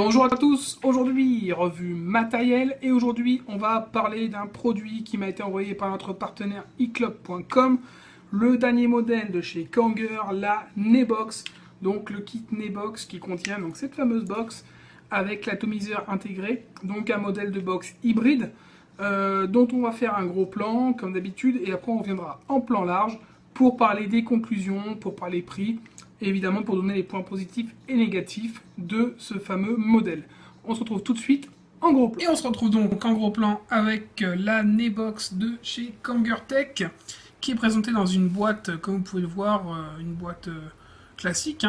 Bonjour à tous, aujourd'hui revue matérielle et aujourd'hui on va parler d'un produit qui m'a été envoyé par notre partenaire eclub.com, le dernier modèle de chez Kanger, la Nebox, donc le kit Nebox qui contient donc cette fameuse box avec l'atomiseur intégré, donc un modèle de box hybride dont on va faire un gros plan comme d'habitude et après on reviendra en plan large pour parler des conclusions, pour parler prix, et évidemment pour donner les points positifs et négatifs de ce fameux modèle. On se retrouve tout de suite en gros plan. Et on se retrouve donc en gros plan avec la Nebox de chez Kangertech, qui est présentée dans une boîte, comme vous pouvez le voir, une boîte classique,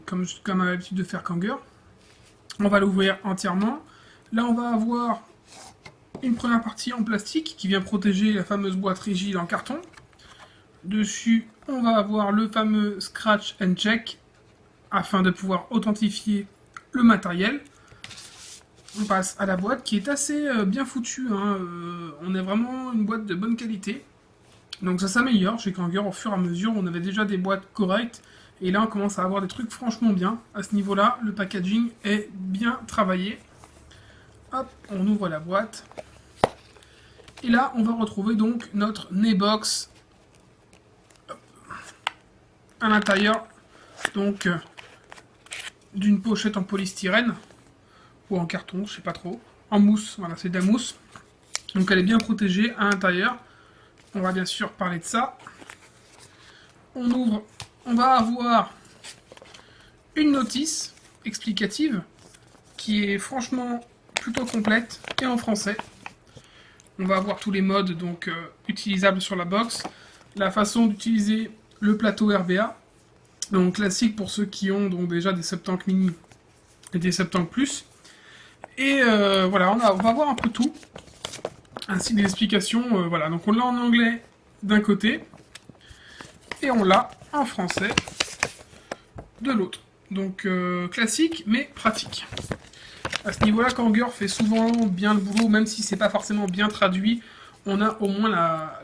comme a l'habitude de faire Kanger. On va l'ouvrir entièrement. Là on va avoir une première partie en plastique qui vient protéger la fameuse boîte rigide en carton. Dessus, on va avoir le fameux Scratch and Check afin de pouvoir authentifier le matériel. On passe à la boîte qui est assez bien foutue. On a vraiment une boîte de bonne qualité. Donc ça s'améliore chez Kanger au fur et à mesure. On avait déjà des boîtes correctes. Et là, on commence à avoir des trucs franchement bien. À ce niveau-là, le packaging est bien travaillé. Hop, on ouvre la boîte. Et là, on va retrouver donc notre Nebox à l'intérieur donc d'une pochette en polystyrène ou en carton, je sais pas trop, en mousse, voilà, c'est de la mousse. Donc elle est bien protégée à l'intérieur. On va bien sûr parler de ça. On ouvre, on va avoir une notice explicative qui est franchement plutôt complète et en français. On va avoir tous les modes donc utilisables sur la box, la façon d'utiliser le plateau RBA, donc classique pour ceux qui ont donc déjà des Septank Mini et des Septank Plus. Et voilà, on va voir un peu tout, ainsi que des explications. Voilà, donc on l'a en anglais d'un côté, et on l'a en français de l'autre. Donc classique, mais pratique. À ce niveau-là, Kanger fait souvent bien le boulot, même si c'est pas forcément bien traduit, on a au moins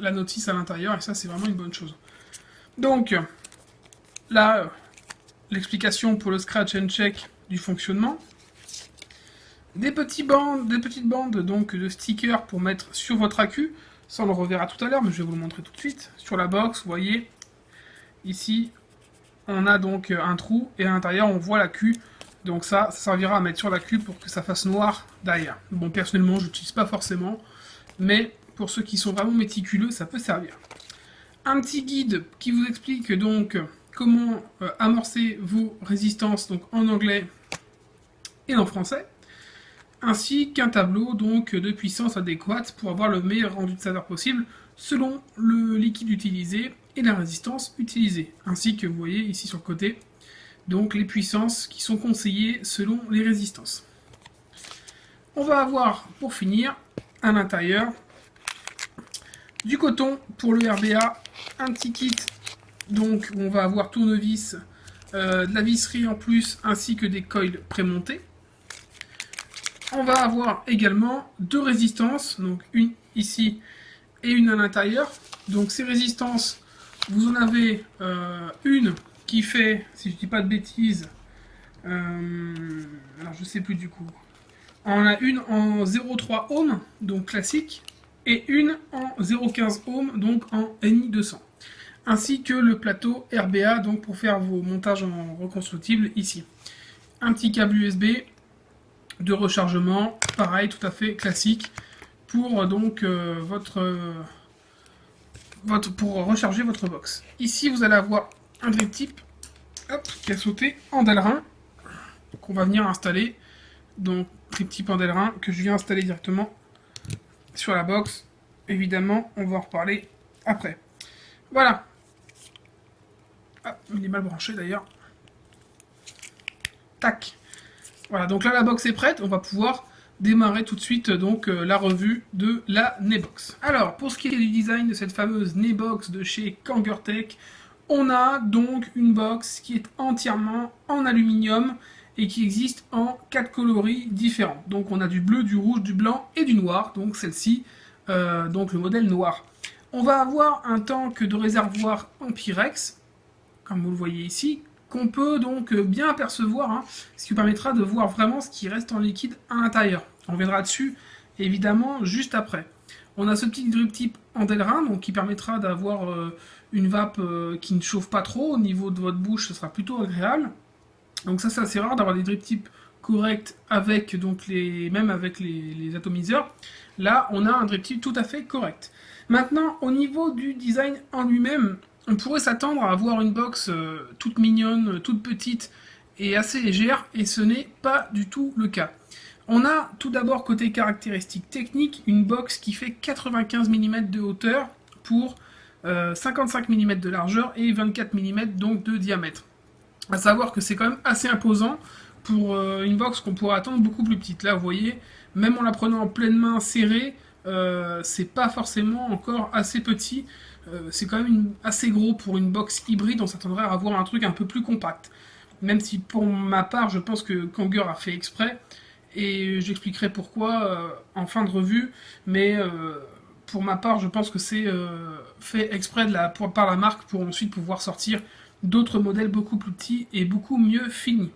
la notice à l'intérieur, et ça c'est vraiment une bonne chose. Donc, là, l'explication pour le Scratch and Check du fonctionnement. Des petites bandes donc, de stickers pour mettre sur votre accu. Ça, on le reverra tout à l'heure, mais je vais vous le montrer tout de suite. Sur la box, vous voyez, ici, on a donc un trou, et à l'intérieur, on voit l'accu. Donc ça servira à mettre sur l'accu pour que ça fasse noir derrière. Bon, personnellement, je n'utilise pas forcément, mais pour ceux qui sont vraiment méticuleux, ça peut servir. Un petit guide qui vous explique donc comment amorcer vos résistances donc en anglais et en français, ainsi qu'un tableau donc de puissance adéquate pour avoir le meilleur rendu de saveur possible selon le liquide utilisé et la résistance utilisée, ainsi que vous voyez ici sur le côté donc les puissances qui sont conseillées selon les résistances. On va avoir pour finir à l'intérieur du coton pour le RBA, un petit kit donc où on va avoir tournevis, de la visserie en plus ainsi que des coils prémontés. On va avoir également deux résistances, donc une ici et une à l'intérieur. Donc ces résistances, vous en avez une qui fait, si je dis pas de bêtises, alors je sais plus du coup, on a une en 0,3 ohm, donc classique, et une en 0,15 ohm, donc en NI 200. Ainsi que le plateau RBA, donc pour faire vos montages en reconstructible ici. Un petit câble USB de rechargement, pareil, tout à fait classique, pour donc pour recharger votre box. Ici, vous allez avoir un drip tip, hop, qui a sauté en Delrin, qu'on va venir installer. Donc, drip tip en Delrin que je viens installer directement sur la box. Évidemment, on va en reparler après. Voilà. Ah, il est mal branché d'ailleurs. Tac. Voilà, donc là la box est prête, on va pouvoir démarrer tout de suite donc la revue de la Nebox. Alors, pour ce qui est du design de cette fameuse Nebox de chez Kangertech, on a donc une box qui est entièrement en aluminium et qui existe en 4 coloris différents. Donc on a du bleu, du rouge, du blanc et du noir, donc celle-ci, donc le modèle noir. On va avoir un tank de réservoir en Pyrex, comme vous le voyez ici, qu'on peut donc bien apercevoir, hein, ce qui permettra de voir vraiment ce qui reste en liquide à l'intérieur. On reviendra dessus évidemment juste après. On a ce petit drip tip en Delrin, donc qui permettra d'avoir une vape qui ne chauffe pas trop. Au niveau de votre bouche, ce sera plutôt agréable. Donc ça c'est assez rare d'avoir des drip tips corrects avec donc même avec les atomiseurs. Là on a un drip tip tout à fait correct. Maintenant au niveau du design en lui-même, on pourrait s'attendre à avoir une box toute mignonne, toute petite et assez légère, et ce n'est pas du tout le cas. On a tout d'abord côté caractéristiques techniques, une box qui fait 95 mm de hauteur pour 55 mm de largeur et 24 mm donc de diamètre. À savoir que c'est quand même assez imposant pour une box qu'on pourrait attendre beaucoup plus petite. Là vous voyez, même en la prenant en pleine main serrée, c'est pas forcément encore assez petit. C'est quand même assez gros pour une box hybride, on s'attendrait à avoir un truc un peu plus compact. Même si pour ma part, je pense que Kangeur a fait exprès, et j'expliquerai pourquoi en fin de revue, mais pour ma part, je pense que c'est fait exprès par la marque pour ensuite pouvoir sortir d'autres modèles beaucoup plus petits et beaucoup mieux finis.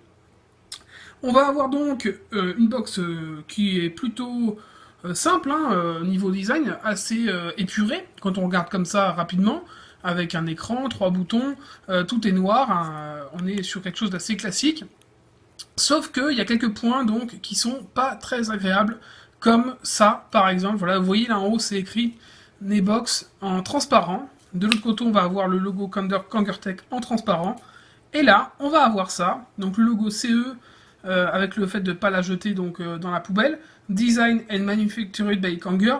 On va avoir donc une box qui est plutôt simple, hein, niveau design, assez épuré, quand on regarde comme ça rapidement, avec un écran, 3 boutons, tout est noir, hein, on est sur quelque chose d'assez classique. Sauf qu'il y a quelques points donc qui sont pas très agréables, comme ça par exemple. Voilà, vous voyez là en haut c'est écrit Nebox en transparent. De l'autre côté on va avoir le logo Kangertech en transparent. Et là on va avoir ça, donc le logo CE avec le fait de ne pas la jeter donc, dans la poubelle. Design and Manufactured by Kanger.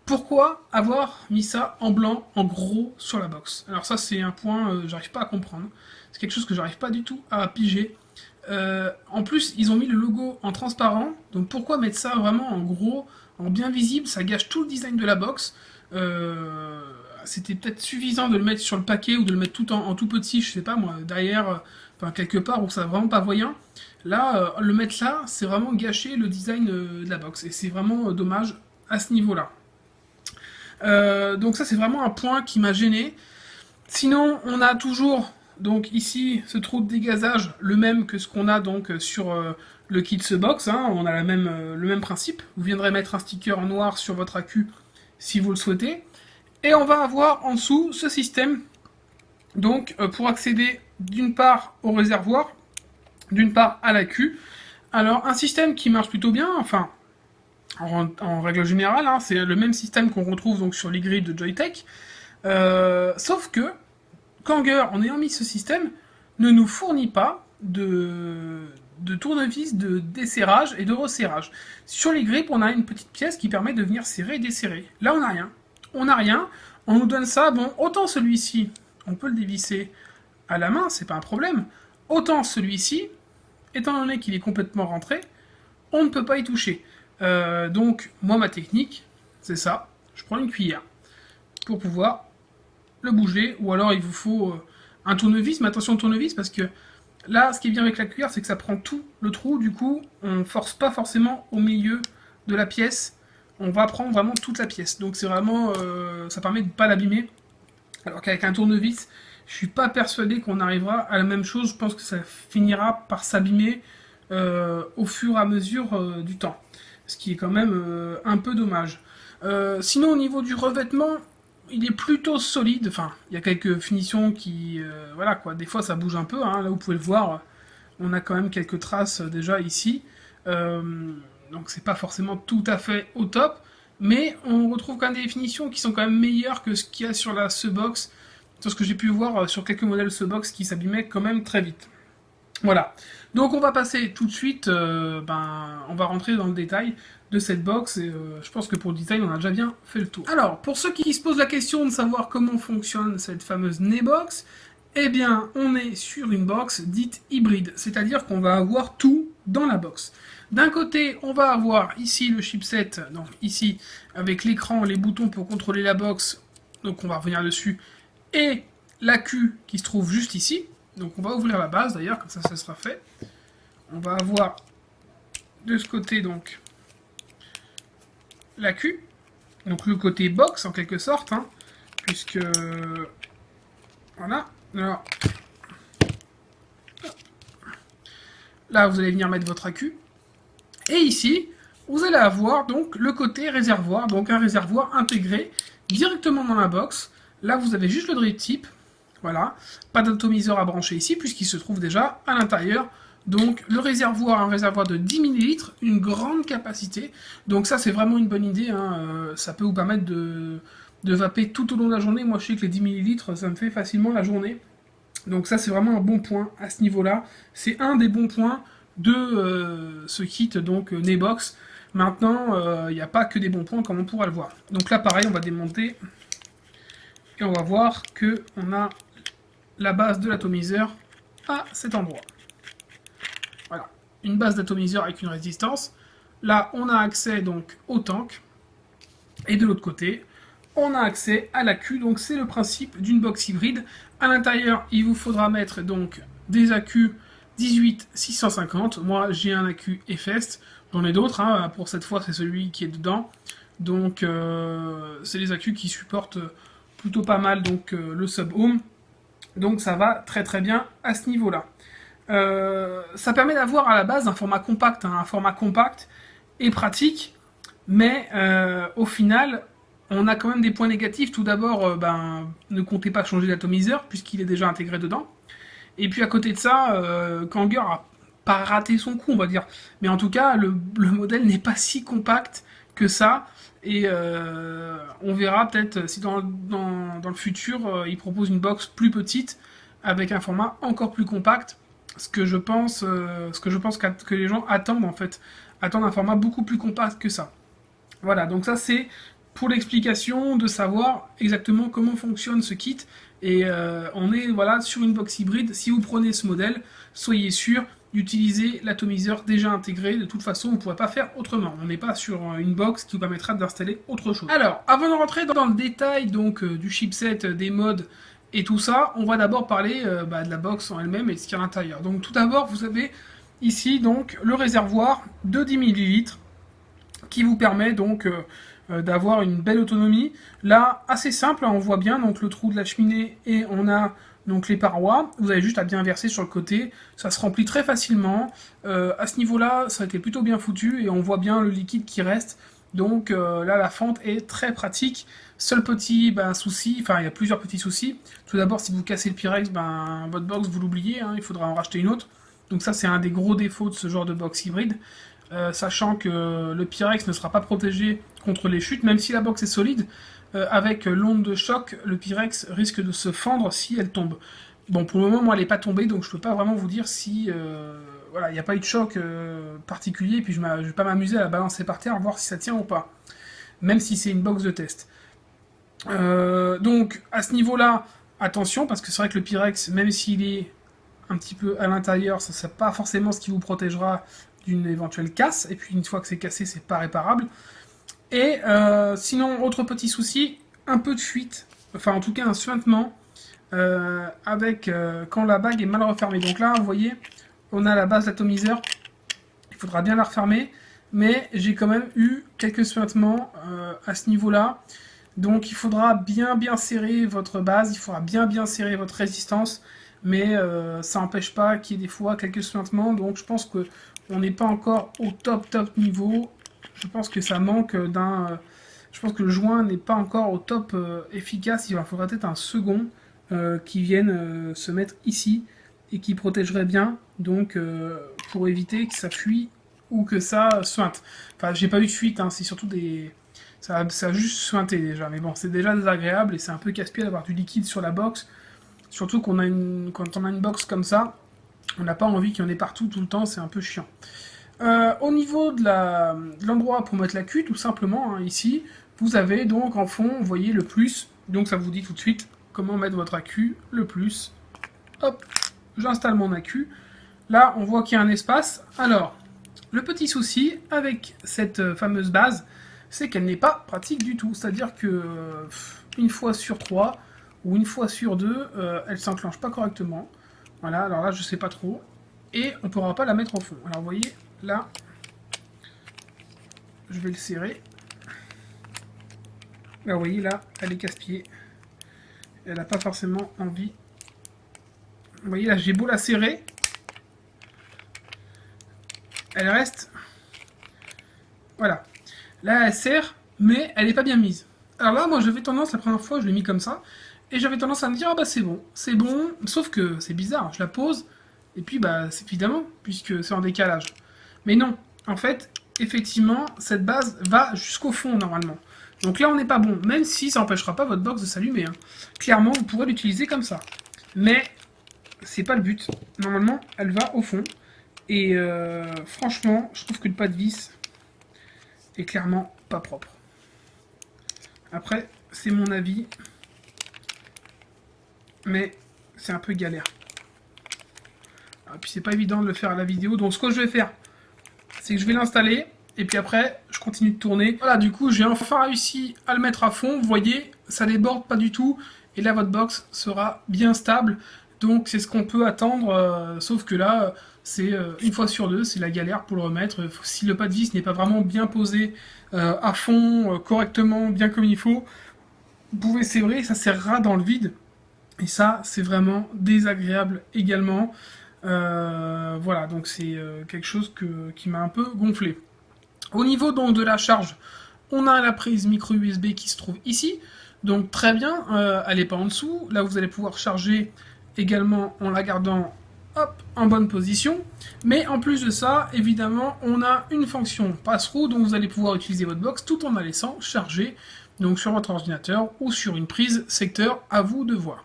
Pourquoi avoir mis ça en blanc, en gros, sur la box? Alors ça c'est un point j'arrive pas à comprendre. C'est quelque chose que j'arrive pas du tout à piger. En plus, ils ont mis le logo en transparent, donc pourquoi mettre ça vraiment en gros, en bien visible? Ça gâche tout le design de la box. C'était peut-être suffisant de le mettre sur le paquet ou de le mettre tout en tout petit, je sais pas moi, derrière, enfin quelque part où ça va vraiment pas voyant. Là, le mettre là, c'est vraiment gâcher le design de la box, et c'est vraiment dommage à ce niveau-là. Donc ça, c'est vraiment un point qui m'a gêné. Sinon, on a toujours donc ici ce trou de dégazage, le même que ce qu'on a donc sur le kit box, hein, on a le même principe. Vous viendrez mettre un sticker en noir sur votre accu si vous le souhaitez. Et on va avoir en dessous ce système donc pour accéder d'une part au réservoir, d'une part à l'accu. Alors un système qui marche plutôt bien, enfin en règle générale, hein, c'est le même système qu'on retrouve donc sur les grilles de Joytech, sauf que Kanger, en ayant mis ce système, ne nous fournit pas de tournevis de desserrage et de resserrage. Sur les grippes, on a une petite pièce qui permet de venir serrer et desserrer. Là, on n'a rien. On n'a rien. On nous donne ça. Bon, autant celui-ci, on peut le dévisser à la main, c'est pas un problème. Autant celui-ci, étant donné qu'il est complètement rentré, on ne peut pas y toucher. Donc, moi, ma technique, c'est ça. Je prends une cuillère pour pouvoir le bouger, ou alors il vous faut un tournevis, mais attention au tournevis, parce que là, ce qui est bien avec la cuillère, c'est que ça prend tout le trou, du coup, on force pas forcément au milieu de la pièce, on va prendre vraiment toute la pièce, donc c'est vraiment, ça permet de ne pas l'abîmer, alors qu'avec un tournevis, je suis pas persuadé qu'on arrivera à la même chose, je pense que ça finira par s'abîmer au fur et à mesure du temps, ce qui est quand même un peu dommage. Sinon, au niveau du revêtement, il est plutôt solide, enfin, il y a quelques finitions qui... voilà quoi, des fois ça bouge un peu, hein. Là vous pouvez le voir, on a quand même quelques traces déjà ici, donc c'est pas forcément tout à fait au top, mais on retrouve quand même des finitions qui sont quand même meilleures que ce qu'il y a sur la Box, sur ce que j'ai pu voir sur quelques modèles Box qui s'abîmaient quand même très vite. Voilà, donc on va passer tout de suite, on va rentrer dans le détail de cette box, et je pense que pour le design on a déjà bien fait le tour. Alors, pour ceux qui se posent la question de savoir comment fonctionne cette fameuse Nebox, eh bien on est sur une box dite hybride, c'est-à-dire qu'on va avoir tout dans la box. D'un côté, on va avoir ici le chipset, donc ici, avec l'écran, les boutons pour contrôler la box, donc on va revenir dessus, et l'accu qui se trouve juste ici. Donc on va ouvrir la base d'ailleurs, comme ça sera fait. On va avoir de ce côté donc l'accu, donc le côté box en quelque sorte, hein, puisque voilà. Alors, Là, vous allez venir mettre votre accu. Et ici, vous allez avoir donc le côté réservoir, donc un réservoir intégré directement dans la box. Là, vous avez juste le drip tip. Voilà, pas d'atomiseur à brancher ici puisqu'il se trouve déjà à l'intérieur. Donc le réservoir, un réservoir de 10 ml, une grande capacité. Donc ça, c'est vraiment une bonne idée. Hein. Ça peut vous permettre de vaper tout au long de la journée. Moi, je sais que les 10 ml, ça me fait facilement la journée. Donc ça, c'est vraiment un bon point à ce niveau-là. C'est un des bons points de ce kit, donc Nebox. Maintenant, il n'y a pas que des bons points comme on pourra le voir. Donc là, pareil, on va démonter. Et on va voir qu'on a la base de l'atomiseur à cet endroit. Voilà, une base d'atomiseur avec une résistance. Là, on a accès donc au tank. Et de l'autre côté, on a accès à l'accu. Donc c'est le principe d'une box hybride. À l'intérieur, il vous faudra mettre donc des accus 18-650. Moi, j'ai un accu Efest. J'en ai d'autres. Hein. Pour cette fois, c'est celui qui est dedans. Donc, c'est les accus qui supportent plutôt pas mal donc le sub-ohm. Donc, ça va très très bien à ce niveau-là. Ça permet d'avoir à la base un format compact, hein, un format compact et pratique, mais au final, on a quand même des points négatifs. Tout d'abord, ne comptez pas changer d'atomiseur puisqu'il est déjà intégré dedans. Et puis à côté de ça, Kanger a pas raté son coup, on va dire. Mais en tout cas, le modèle n'est pas si compact que ça. Et on verra peut-être si dans le futur, il propose une box plus petite avec un format encore plus compact. Ce que je pense que les gens attendent en fait. Attendent un format beaucoup plus compact que ça. Voilà, donc ça c'est pour l'explication de savoir exactement comment fonctionne ce kit. Et on est voilà, sur une box hybride. Si vous prenez ce modèle, soyez sûr d'utiliser l'atomiseur déjà intégré. De toute façon, vous ne pourrez pas faire autrement. On n'est pas sur une box qui vous permettra d'installer autre chose. Alors, avant de rentrer dans le détail donc, du chipset, des modes et tout ça, on va d'abord parler de la box en elle-même et de ce qu'il y a à l'intérieur. Donc tout d'abord, vous avez ici donc le réservoir de 10 ml qui vous permet donc d'avoir une belle autonomie. Là, assez simple, hein, on voit bien donc le trou de la cheminée et on a donc les parois. Vous avez juste à bien verser sur le côté, ça se remplit très facilement. À ce niveau-là, ça a été plutôt bien foutu et on voit bien le liquide qui reste. Donc là, la fente est très pratique. Seul petit souci, enfin il y a plusieurs petits soucis. Tout d'abord, si vous cassez le Pyrex, votre box vous l'oubliez, hein, il faudra en racheter une autre. Donc ça, c'est un des gros défauts de ce genre de box hybride. Sachant que le Pyrex ne sera pas protégé contre les chutes, même si la box est solide, avec l'onde de choc, le Pyrex risque de se fendre si elle tombe. Bon, pour le moment, moi, elle n'est pas tombée, donc je ne peux pas vraiment vous dire si... voilà, il n'y a pas eu de choc particulier, et puis je ne vais pas m'amuser à la balancer par terre, voir si ça tient ou pas. Même si c'est une box de test. Donc, à ce niveau-là, attention, parce que c'est vrai que le Pyrex, même s'il est un petit peu à l'intérieur, ça ne sera pas forcément ce qui vous protégera d'une éventuelle casse, et puis une fois que c'est cassé, c'est pas réparable. Et sinon, autre petit souci, un peu de fuite, enfin en tout cas un suintement, avec quand la bague est mal refermée. Donc là, vous voyez, on a la base d'atomiseur, il faudra bien la refermer, mais j'ai quand même eu quelques suintements à ce niveau-là. Donc il faudra bien serrer votre base, il faudra bien serrer votre résistance, mais ça n'empêche pas qu'il y ait des fois quelques suintements, donc je pense que on n'est pas encore au top niveau. Je pense que ça manque d'un... je pense que le joint n'est pas encore au top efficace. Il faudra peut-être un second qui vienne se mettre ici et qui protégerait bien, donc pour éviter que ça fuit ou que ça suinte. Enfin, j'ai pas eu de fuite, hein, c'est surtout des... Ça a juste suinté déjà, mais bon, c'est déjà désagréable et c'est un peu casse-pied d'avoir du liquide sur la box. Surtout quand on a une box comme ça, on n'a pas envie qu'il y en ait partout tout le temps, c'est un peu chiant. Au niveau de l'endroit pour mettre la l'accu, tout simplement, hein, ici, vous avez donc en fond, vous voyez le plus, donc ça vous dit tout de suite comment mettre votre accu, le plus. Hop, j'installe mon accu. Là, on voit qu'il y a un espace. Alors, le petit souci avec cette fameuse base, c'est qu'elle n'est pas pratique du tout. C'est-à-dire que une fois sur 3 ou une fois sur 2, elle s'enclenche pas correctement. Voilà, alors là, je sais pas trop. Et on ne pourra pas la mettre au fond. Alors, vous voyez, là, je vais le serrer. Là, vous voyez, là, elle est casse-pied. Elle n'a pas forcément envie. Vous voyez, là, j'ai beau la serrer. elle reste... Voilà. Là, elle sert, mais elle n'est pas bien mise. Alors là, moi, j'avais tendance, la première fois, je l'ai mis comme ça, et j'avais tendance à me dire, ah bah c'est bon, sauf que c'est bizarre, je la pose, et puis bah c'est évidemment, puisque c'est en décalage. Mais non, en fait, effectivement, cette base va jusqu'au fond, normalement. Donc là, on n'est pas bon, même si ça n'empêchera pas votre box de s'allumer. Hein. Clairement, vous pourrez l'utiliser comme ça. Mais c'est pas le but. Normalement, elle va au fond. Et franchement, je trouve que le pas de vis est clairement pas propre. Après, c'est mon avis. Mais c'est un peu galère. Et puis c'est pas évident de le faire à la vidéo. Donc ce que je vais faire, c'est que je vais l'installer. Et puis après, je continue de tourner. Voilà, du coup, j'ai enfin réussi à le mettre à fond. Vous voyez, ça déborde pas du tout. Et là, votre box sera bien stable. Donc c'est ce qu'on peut attendre. Sauf que là, c'est une fois sur deux, c'est la galère pour le remettre. Si le pas de vis n'est pas vraiment bien posé à fond, correctement, bien comme il faut, vous pouvez, c'est vrai, ça serrera dans le vide. Et ça, c'est vraiment désagréable également. Voilà, donc c'est quelque chose qui m'a un peu gonflé. Au niveau donc de la charge, on a la prise micro USB qui se trouve ici. Donc très bien, elle n'est pas en dessous. Là, vous allez pouvoir charger également en la gardant hop, en bonne position. Mais en plus de ça, évidemment, on a une fonction pass-through, donc vous allez pouvoir utiliser votre box tout en la laissant charger donc sur votre ordinateur ou sur une prise secteur, à vous de voir.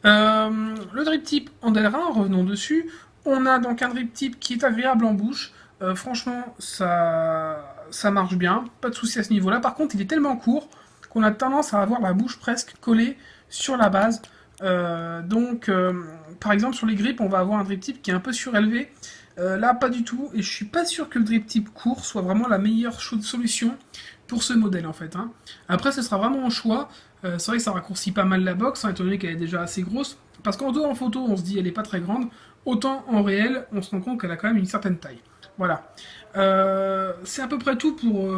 Le drip tip en Delrin, revenons dessus. On a donc un drip tip qui est agréable en bouche. Franchement, ça marche bien. Pas de souci à ce niveau-là. Par contre, il est tellement court qu'on a tendance à avoir la bouche presque collée sur la base. Par exemple, sur les grips, on va avoir un drip tip qui est un peu surélevé. Là, pas du tout. Et je suis pas sûr que le drip tip court soit vraiment la meilleure solution pour ce modèle, en fait. Hein. Après, ce sera vraiment un choix. C'est vrai que ça raccourcit pas mal la box, hein, étant donné qu'elle est déjà assez grosse. Parce qu'en dos, en photo, on se dit elle est pas très grande. Autant en réel, on se rend compte qu'elle a quand même une certaine taille. Voilà. C'est à peu près tout pour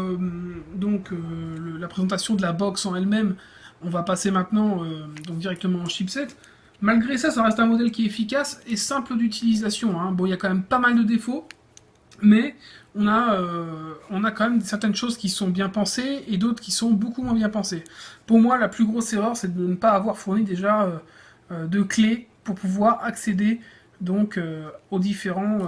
la présentation de la box en elle-même. On va passer maintenant donc directement en chipset. Malgré ça, ça reste un modèle qui est efficace et simple d'utilisation. Hein. Bon, il y a quand même pas mal de défauts, mais on a quand même certaines choses qui sont bien pensées et d'autres qui sont beaucoup moins bien pensées. Pour moi, la plus grosse erreur, c'est de ne pas avoir fourni déjà de clés pour pouvoir accéder donc aux différents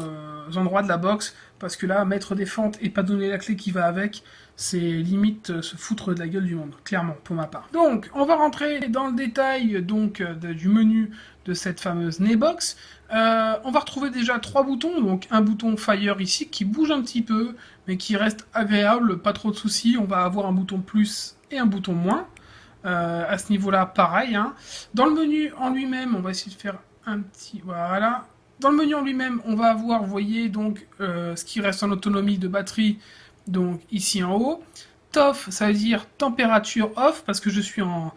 endroits de la box, parce que là, mettre des fentes et pas donner la clé qui va avec, c'est limite se foutre de la gueule du monde, clairement, pour ma part. Donc, on va rentrer dans le détail donc du menu de cette fameuse Nebox. On va retrouver déjà 3 boutons, donc un bouton Fire ici qui bouge un petit peu, mais qui reste agréable, pas trop de soucis. On va avoir un bouton plus et un bouton moins. À ce niveau-là, pareil. Hein. Dans le menu en lui-même, on va essayer de faire un petit... Voilà. Dans le menu en lui-même, on va avoir, vous voyez, donc ce qui reste en autonomie de batterie, donc ici en haut. TOF, ça veut dire température off, parce que je suis en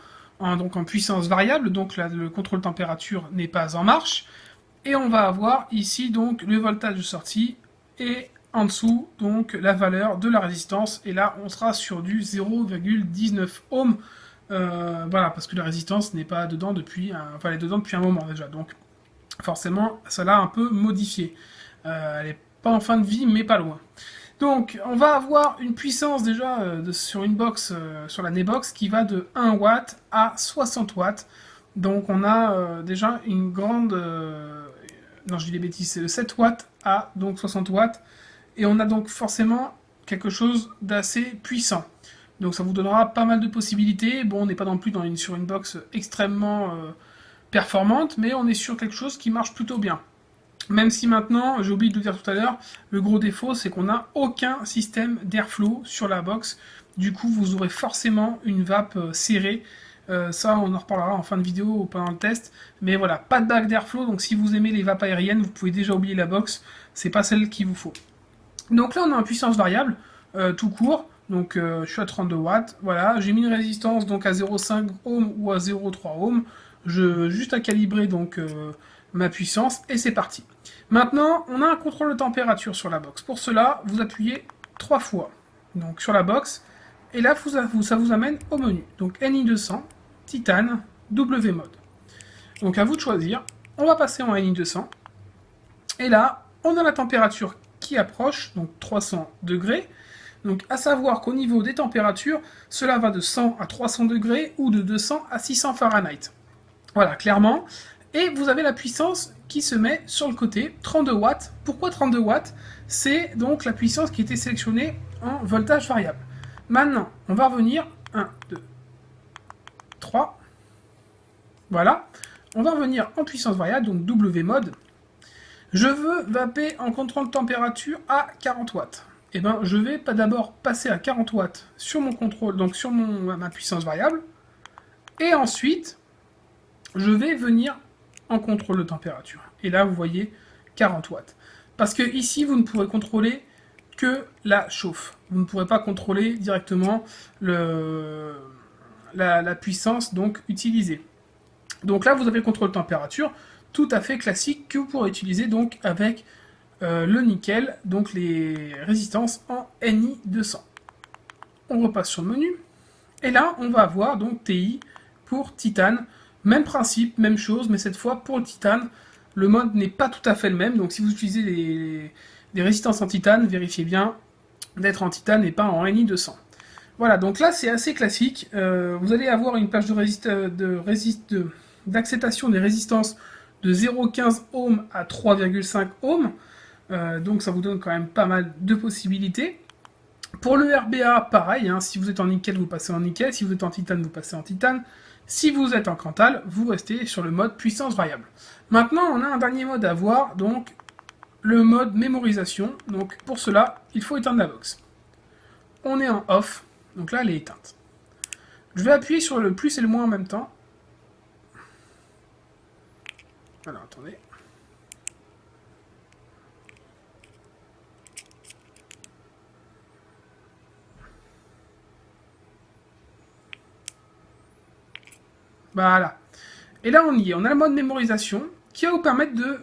puissance variable, donc là, le contrôle température n'est pas en marche. Et on va avoir ici donc le voltage de sortie et en dessous donc la valeur de la résistance. Et là, on sera sur du 0,19 ohms. Voilà, parce que la résistance n'est pas dedans depuis, elle est dedans depuis un moment déjà. Donc forcément, ça l'a un peu modifié. Elle n'est pas en fin de vie, mais pas loin. Donc, on va avoir une puissance déjà sur une box, sur la Nebox, qui va de 1 watt à 60 watts. Donc, on a déjà une grande... non, je dis des bêtises, c'est de 7 watts à donc 60 watts. Et on a donc forcément quelque chose d'assez puissant. Donc, ça vous donnera pas mal de possibilités. Bon, on n'est pas non plus sur une box extrêmement performante, mais on est sur quelque chose qui marche plutôt bien. Même si maintenant, j'ai oublié de le dire tout à l'heure, le gros défaut, c'est qu'on n'a aucun système d'airflow sur la box. Du coup, vous aurez forcément une vape serrée. Ça, on en reparlera en fin de vidéo ou pendant le test. Mais voilà, pas de bague d'airflow, donc si vous aimez les vapes aériennes, vous pouvez déjà oublier la box. C'est pas celle qu'il vous faut. Donc là, on a une puissance variable, tout court. Donc je suis à 32 watts. Voilà, j'ai mis une résistance donc à 0,5 ohm ou à 0,3 ohm. Juste à calibrer donc ma puissance et c'est parti. Maintenant, on a un contrôle de température sur la box. Pour cela, vous appuyez 3 fois donc sur la box et là ça vous amène au menu. Donc NI200, Titane, W mode. Donc à vous de choisir. On va passer en NI200 et là, on a la température qui approche, donc 300 degrés. Donc à savoir qu'au niveau des températures, cela va de 100 à 300 degrés ou de 200 à 600 Fahrenheit. Voilà, clairement. Et vous avez la puissance qui se met sur le côté, 32 watts. Pourquoi 32 watts? C'est donc la puissance qui était sélectionnée en voltage variable. Maintenant, on va revenir, 1, 2, 3. Voilà. On va revenir en puissance variable, donc W mode. Je veux vaper en contrôle de température à 40 watts. Et bien, je vais pas d'abord passer à 40 watts sur mon contrôle, donc sur ma puissance variable. Et ensuite, je vais venir en contrôle de température. Et là, vous voyez 40 watts. Parce que ici, vous ne pourrez contrôler que la chauffe. Vous ne pourrez pas contrôler directement la puissance donc utilisée. Donc là, vous avez le contrôle de température tout à fait classique que vous pourrez utiliser donc avec le nickel, donc les résistances en Ni 200. On repasse sur le menu. Et là, on va avoir donc TI pour titane. Même principe, même chose, mais cette fois pour le titane, le mode n'est pas tout à fait le même. Donc si vous utilisez des résistances en titane, vérifiez bien d'être en titane et pas en Ni 200. Voilà, donc là c'est assez classique. Vous allez avoir une plage d'acceptation des résistances de 0,15 ohm à 3,5 ohm. Donc ça vous donne quand même pas mal de possibilités. Pour le RBA, pareil, hein, si vous êtes en nickel, vous passez en nickel, si vous êtes en titane, vous passez en titane. Si vous êtes en Cantal, vous restez sur le mode puissance variable. Maintenant, on a un dernier mode à voir, donc le mode mémorisation. Donc pour cela, il faut éteindre la box. On est en off, donc là elle est éteinte. Je vais appuyer sur le plus et le moins en même temps. Alors attendez. Voilà. Et là, on y est. On a le mode mémorisation qui va vous permettre de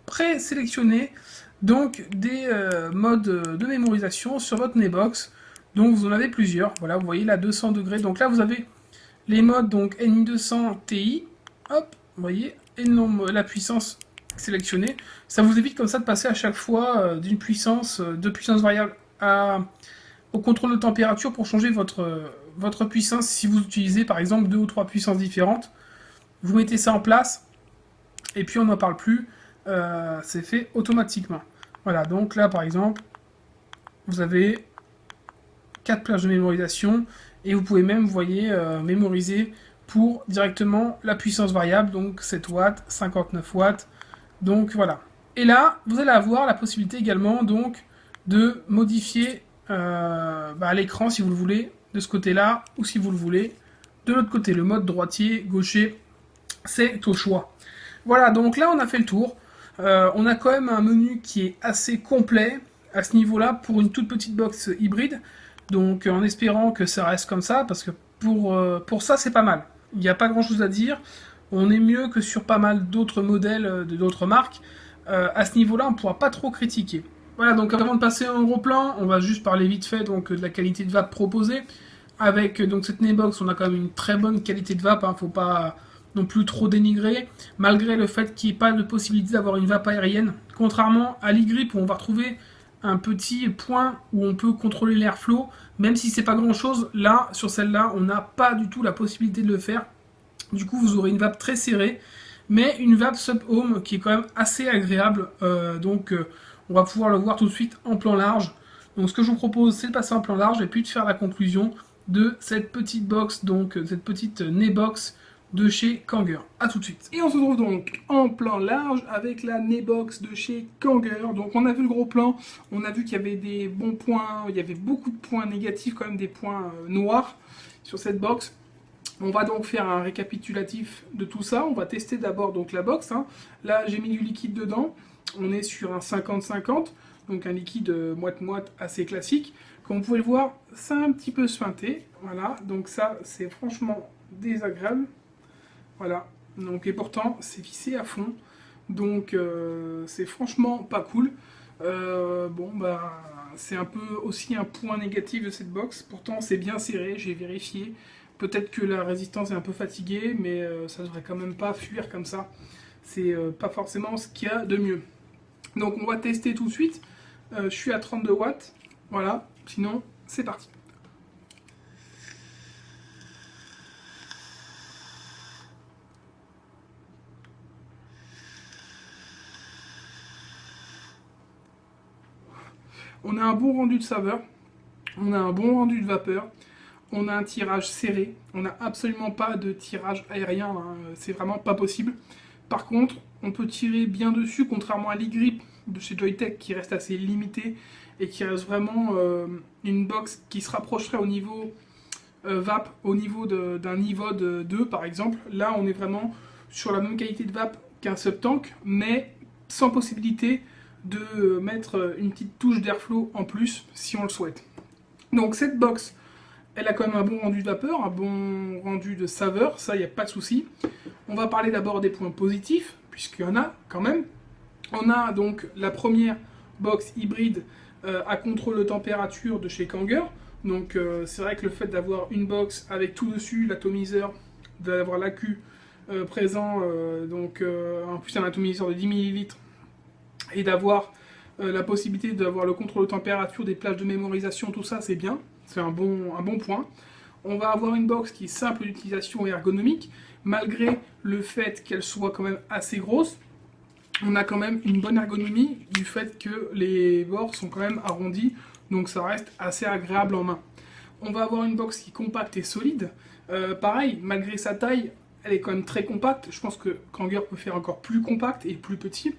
présélectionner donc des modes de mémorisation sur votre Nebox. Donc vous en avez plusieurs. Voilà, vous voyez là 200 degrés. Donc là, vous avez les modes donc Ni200 Ti. Hop, vous voyez, et la puissance sélectionnée. Ça vous évite comme ça de passer à chaque fois d'une puissance variable au contrôle de température pour changer votre puissance. Si vous utilisez par exemple 2 ou 3 puissances différentes, vous mettez ça en place et puis on n'en parle plus, c'est fait automatiquement. Voilà, donc là par exemple, vous avez 4 plages de mémorisation et vous pouvez même, vous voyez, mémoriser pour directement la puissance variable, donc 7 watts, 59 watts, donc voilà. Et là, vous allez avoir la possibilité également donc de modifier l'écran si vous le voulez, de ce côté-là, ou si vous le voulez, de l'autre côté, le mode droitier, gaucher, c'est au choix. Voilà, donc là on a fait le tour. On a quand même un menu qui est assez complet à ce niveau-là pour une toute petite box hybride. Donc en espérant que ça reste comme ça, parce que pour ça c'est pas mal. Il n'y a pas grand-chose à dire. On est mieux que sur pas mal d'autres modèles de d'autres marques. À ce niveau-là, on ne pourra pas trop critiquer. Voilà, donc avant de passer à un gros plan, on va juste parler vite fait donc, de la qualité de vape proposée. Avec donc cette Nebox, on a quand même une très bonne qualité de vape, hein, faut pas non plus trop dénigrer, malgré le fait qu'il n'y ait pas de possibilité d'avoir une vape aérienne. Contrairement à l'e-grip où on va retrouver un petit point où on peut contrôler l'airflow, même si c'est pas grand chose, là, sur celle-là, on n'a pas du tout la possibilité de le faire. Du coup, vous aurez une vape très serrée, mais une vape sub-home qui est quand même assez agréable, on va pouvoir le voir tout de suite en plan large. Donc ce que je vous propose, c'est de passer en plan large et puis de faire la conclusion de cette petite box, donc cette petite Nebox de chez Kanger. A tout de suite. Et on se retrouve donc en plan large avec la Nebox de chez Kanger. Donc on a vu le gros plan, on a vu qu'il y avait des bons points, il y avait beaucoup de points négatifs, quand même des points noirs sur cette box. On va donc faire un récapitulatif de tout ça. On va tester d'abord donc la box, hein. Là j'ai mis du liquide dedans. On est sur un 50-50, donc un liquide moite-moite assez classique. Comme vous pouvez le voir, c'est un petit peu suinté. Voilà, donc ça c'est franchement désagréable. Voilà, donc et pourtant c'est vissé à fond. Donc c'est franchement pas cool. C'est un peu aussi un point négatif de cette box. Pourtant c'est bien serré, j'ai vérifié. Peut-être que la résistance est un peu fatiguée, mais ça devrait quand même pas fuir comme ça. C'est pas forcément ce qu'il y a de mieux. Donc on va tester tout de suite Je suis à 32 watts. Voilà, sinon, c'est parti. On a un bon rendu de saveur, on a un bon rendu de vapeur, on a un tirage serré, on n'a absolument pas de tirage aérien, hein, c'est vraiment pas possible. Par contre, on peut tirer bien dessus, contrairement à l'e-grip de chez Joyetech qui reste assez limité et qui reste vraiment une box qui se rapprocherait au niveau vape, au niveau d'un niveau de 2 par exemple. Là, on est vraiment sur la même qualité de vape qu'un sub-tank, mais sans possibilité de mettre une petite touche d'airflow en plus si on le souhaite. Donc cette box, elle a quand même un bon rendu de vapeur, un bon rendu de saveur, ça il n'y a pas de souci. On va parler d'abord des points positifs, puisqu'il y en a quand même. On a donc la première box hybride à contrôle de température de chez Kanger. Donc c'est vrai que le fait d'avoir une box avec tout dessus, l'atomiseur, d'avoir l'AQ présent, en plus un atomiseur de 10 ml, et d'avoir la possibilité d'avoir le contrôle de température, des plages de mémorisation, tout ça c'est bien, c'est un bon point. On va avoir une box qui est simple d'utilisation et ergonomique, malgré le fait qu'elle soit quand même assez grosse. On a quand même une bonne ergonomie du fait que les bords sont quand même arrondis, donc ça reste assez agréable en main. On va avoir une box qui est compacte et solide. Pareil, malgré sa taille, elle est quand même très compacte. Je pense que Kanger peut faire encore plus compact et plus petit,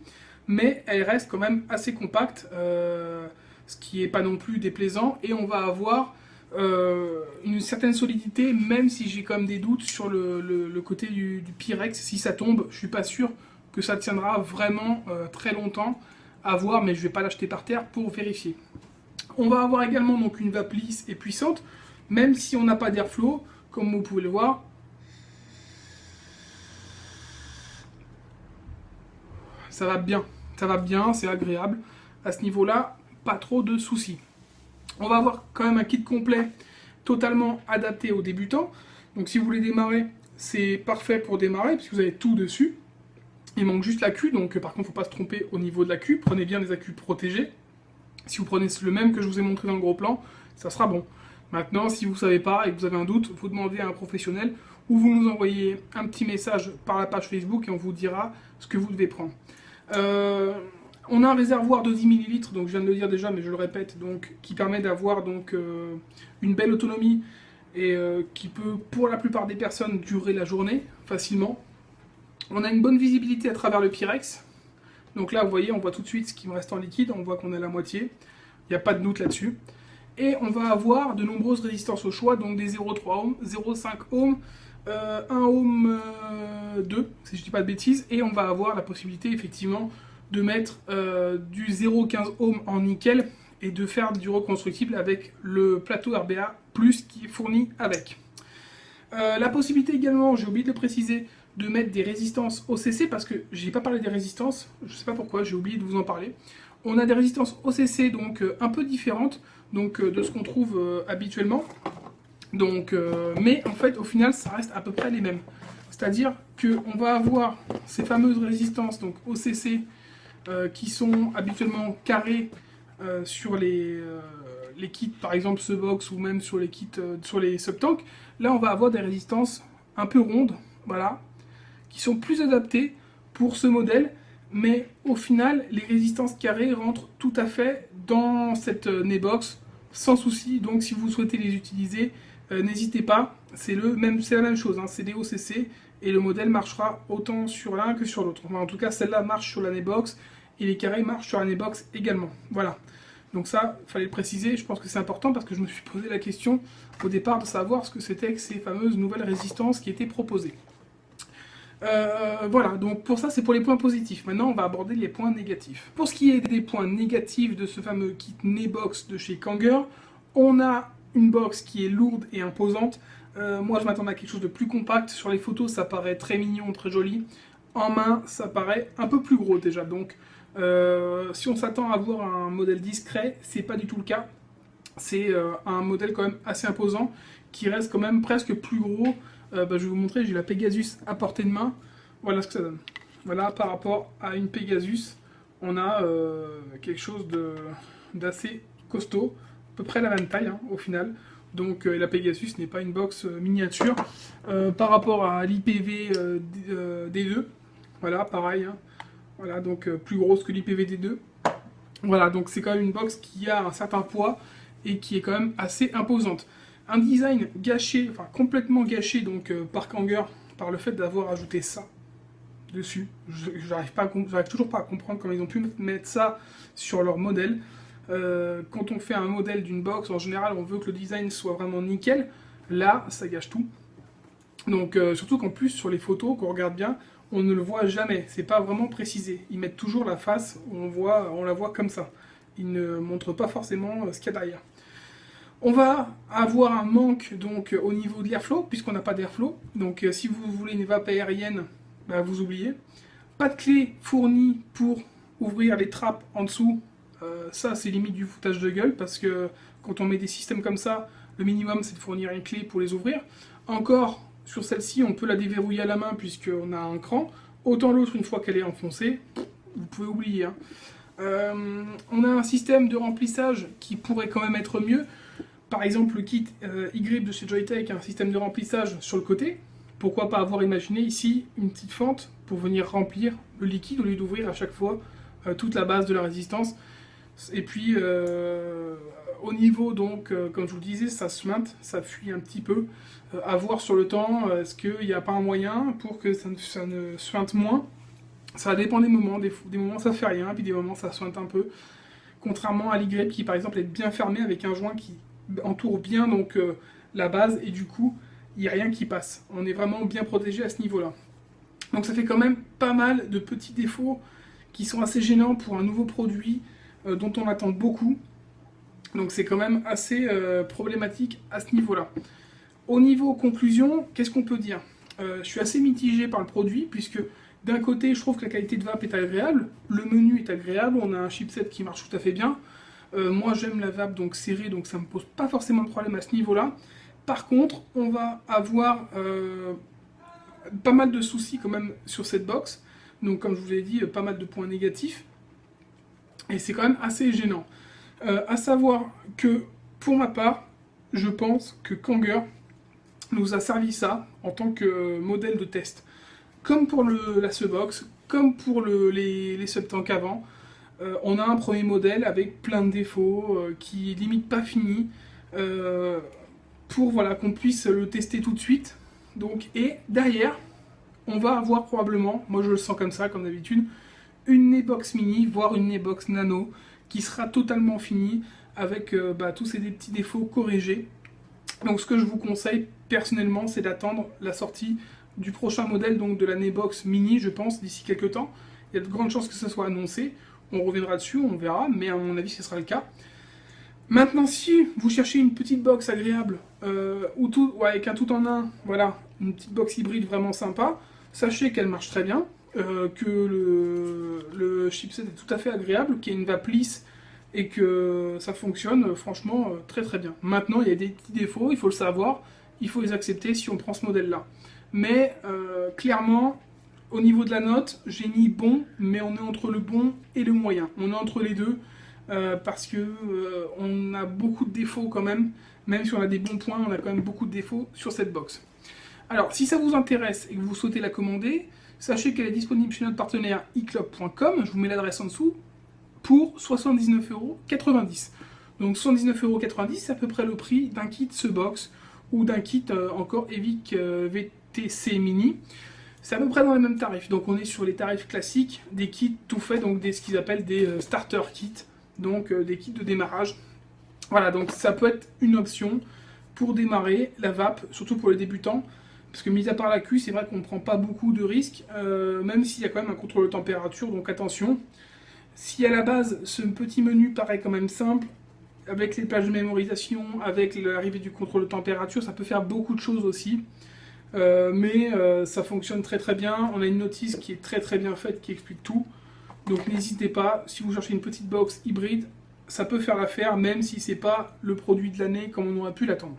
mais elle reste quand même assez compacte, ce qui n'est pas non plus déplaisant. Et on va avoir une certaine solidité, même si j'ai quand même des doutes sur le côté du Pyrex. Si ça tombe, je suis pas sûr que ça tiendra vraiment très longtemps à voir, mais je vais pas l'acheter par terre pour vérifier. On va avoir également donc une vape lisse et puissante, même si on n'a pas d'airflow, comme vous pouvez le voir. Ça va bien, c'est agréable. À ce niveau-là, pas trop de soucis. On va avoir quand même un kit complet totalement adapté aux débutants. Donc si vous voulez démarrer, c'est parfait pour démarrer, puisque vous avez tout dessus. Il manque juste l'AQ, donc par contre, il ne faut pas se tromper au niveau de l'AQ. Prenez bien les AQ protégés. Si vous prenez le même que je vous ai montré dans le gros plan, ça sera bon. Maintenant, si vous ne savez pas et que vous avez un doute, vous demandez à un professionnel ou vous nous envoyez un petit message par la page Facebook et on vous dira ce que vous devez prendre. On a un réservoir de 10 ml, donc je viens de le dire déjà, mais je le répète, donc, qui permet d'avoir une belle autonomie et qui peut, pour la plupart des personnes, durer la journée facilement. On a une bonne visibilité à travers le Pyrex. Donc là, vous voyez, on voit tout de suite ce qui me reste en liquide. On voit qu'on a la moitié. Il n'y a pas de doute là-dessus. Et on va avoir de nombreuses résistances au choix. Donc des 0,3 ohms, 0,5 ohms, 1 ohm 2, si je ne dis pas de bêtises. Et on va avoir la possibilité, effectivement, de mettre du 0,15 ohm en nickel et de faire du reconstructible avec le plateau RBA Plus qui est fourni avec. La possibilité également, j'ai oublié de le préciser, de mettre des résistances OCC, parce que j'ai pas parlé des résistances, je sais pas pourquoi, j'ai oublié de vous en parler. On a des résistances OCC donc un peu différentes donc, de ce qu'on trouve habituellement, donc, mais en fait au final ça reste à peu près les mêmes. C'est-à-dire qu'on va avoir ces fameuses résistances donc OCC qui sont habituellement carrées sur les kits par exemple ce box ou même sur les kits sur les sub-tanks. Là on va avoir des résistances un peu rondes, voilà, qui sont plus adaptés pour ce modèle, mais au final, les résistances carrées rentrent tout à fait dans cette Nebox, sans souci. Donc si vous souhaitez les utiliser, n'hésitez pas, c'est la même chose, hein, c'est des OCC, et le modèle marchera autant sur l'un que sur l'autre. Enfin, en tout cas, celle-là marche sur la Nebox, et les carrés marchent sur la Nebox également. Voilà. Donc ça, il fallait le préciser, je pense que c'est important, parce que je me suis posé la question au départ de savoir ce que c'était que ces fameuses nouvelles résistances qui étaient proposées. Voilà, donc pour ça c'est pour les points positifs. Maintenant on va aborder les points négatifs. Pour ce qui est des points négatifs de ce fameux kit Nebox de chez Kanger, on a une box qui est lourde et imposante. Moi je m'attendais à quelque chose de plus compact. Sur les photos ça paraît très mignon, très joli. En main ça paraît un peu plus gros déjà. Donc si on s'attend à avoir un modèle discret, c'est pas du tout le cas. C'est un modèle quand même assez imposant qui reste quand même presque plus gros. Je vais vous montrer, j'ai la Pegasus à portée de main. Voilà ce que ça donne. Voilà, par rapport à une Pegasus, on a quelque chose d'assez costaud, à peu près la même taille au final. Donc la Pegasus n'est pas une box miniature. Par rapport à l'IPV D2, voilà, pareil. Voilà, donc plus grosse que l'IPV D2. Voilà, donc c'est quand même une box qui a un certain poids et qui est quand même assez imposante. Un design gâché, enfin complètement gâché donc par Kangr, par le fait d'avoir ajouté ça dessus. J'arrive toujours pas à comprendre comment ils ont pu mettre ça sur leur modèle. Quand on fait un modèle d'une box, en général, on veut que le design soit vraiment nickel. Là, ça gâche tout. Donc, surtout qu'en plus, sur les photos, qu'on regarde bien, on ne le voit jamais. C'est pas vraiment précisé. Ils mettent toujours la face, on la voit comme ça. Ils ne montrent pas forcément ce qu'il y a derrière. On va avoir un manque donc au niveau de l'airflow, puisqu'on n'a pas d'airflow. Donc, si vous voulez une vape aérienne, bah, vous oubliez. Pas de clé fournie pour ouvrir les trappes en dessous. Ça, c'est limite du foutage de gueule, parce que quand on met des systèmes comme ça, le minimum, c'est de fournir une clé pour les ouvrir. Encore, sur celle-ci, on peut la déverrouiller à la main, puisqu'on a un cran. Autant l'autre, une fois qu'elle est enfoncée, vous pouvez oublier. On a un système de remplissage qui pourrait quand même être mieux. Par exemple, le kit e-grip de chez Joyetech a un système de remplissage sur le côté. Pourquoi pas avoir imaginé ici une petite fente pour venir remplir le liquide au lieu d'ouvrir à chaque fois toute la base de la résistance. Et puis, au niveau, donc, comme je vous le disais, ça suinte, ça fuit un petit peu. À voir sur le temps, est-ce qu'il n'y a pas un moyen pour que ça ne suinte moins? Ça dépend des moments. Des moments, ça fait rien, puis des moments, ça suinte un peu. Contrairement à l'e-grip qui, par exemple, est bien fermé avec un joint qui entoure bien donc, la base, et du coup, il n'y a rien qui passe. On est vraiment bien protégé à ce niveau-là. Donc ça fait quand même pas mal de petits défauts qui sont assez gênants pour un nouveau produit dont on attend beaucoup. Donc c'est quand même assez problématique à ce niveau-là. Au niveau conclusion, qu'est-ce qu'on peut dire? Je suis assez mitigé par le produit, puisque d'un côté, je trouve que la qualité de vape est agréable, le menu est agréable, on a un chipset qui marche tout à fait bien. Moi j'aime la vape donc serrée, donc ça ne me pose pas forcément de problème à ce niveau-là. Par contre, on va avoir pas mal de soucis quand même sur cette box. Donc comme je vous l'ai dit, pas mal de points négatifs. Et c'est quand même assez gênant. À savoir que, pour ma part, je pense que Kangr nous a servi ça en tant que modèle de test. Comme pour la Subbox, comme pour les Subtank avant, on a un premier modèle avec plein de défauts, qui est limite pas fini, pour voilà, qu'on puisse le tester tout de suite. Donc, et derrière, on va avoir probablement, moi je le sens comme ça, comme d'habitude, une Nebox mini, voire une Nebox nano, qui sera totalement finie, avec tous ces petits défauts corrigés. Donc ce que je vous conseille personnellement, c'est d'attendre la sortie du prochain modèle, donc de la Nebox mini, je pense, d'ici quelques temps. Il y a de grandes chances que ça soit annoncé, on reviendra dessus, on verra, mais à mon avis ce sera le cas. Maintenant, si vous cherchez une petite box agréable, avec un tout en un, voilà, une petite box hybride vraiment sympa, sachez qu'elle marche très bien, que le chipset est tout à fait agréable, qu'il y a une vape lisse et que ça fonctionne franchement très très bien. Maintenant, il y a des petits défauts, il faut le savoir, il faut les accepter si on prend ce modèle-là. Mais clairement, au niveau de la note, j'ai mis bon, mais on est entre le bon et le moyen. On est entre les deux, parce que on a beaucoup de défauts quand même si on a des bons points, on a quand même beaucoup de défauts sur cette box. Alors, si ça vous intéresse et que vous souhaitez la commander, sachez qu'elle est disponible chez notre partenaire eclop.com, je vous mets l'adresse en dessous, pour 79,90 €. Donc 79,90 €, c'est à peu près le prix d'un kit Subbox ou d'un kit encore Evic VTC Mini. C'est à peu près dans les mêmes tarifs, donc on est sur les tarifs classiques des kits tout faits, donc ce qu'ils appellent des starter kits, donc des kits de démarrage. Voilà, donc ça peut être une option pour démarrer la vape, surtout pour les débutants, parce que mis à part la Q, c'est vrai qu'on ne prend pas beaucoup de risques, même s'il y a quand même un contrôle de température, donc attention. Si à la base, ce petit menu paraît quand même simple, avec les pages de mémorisation, avec l'arrivée du contrôle de température, ça peut faire beaucoup de choses aussi. Mais ça fonctionne très très bien. On a une notice qui est très très bien faite, qui explique tout. Donc n'hésitez pas, si vous cherchez une petite box hybride, ça peut faire l'affaire, même si c'est pas le produit de l'année comme on aurait pu l'attendre.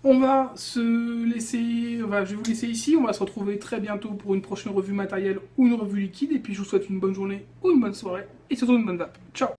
On va se laisser, je vais vous laisser ici, on va se retrouver très bientôt pour une prochaine revue matérielle ou une revue liquide, et puis je vous souhaite une bonne journée ou une bonne soirée, et surtout une bonne vape. Ciao!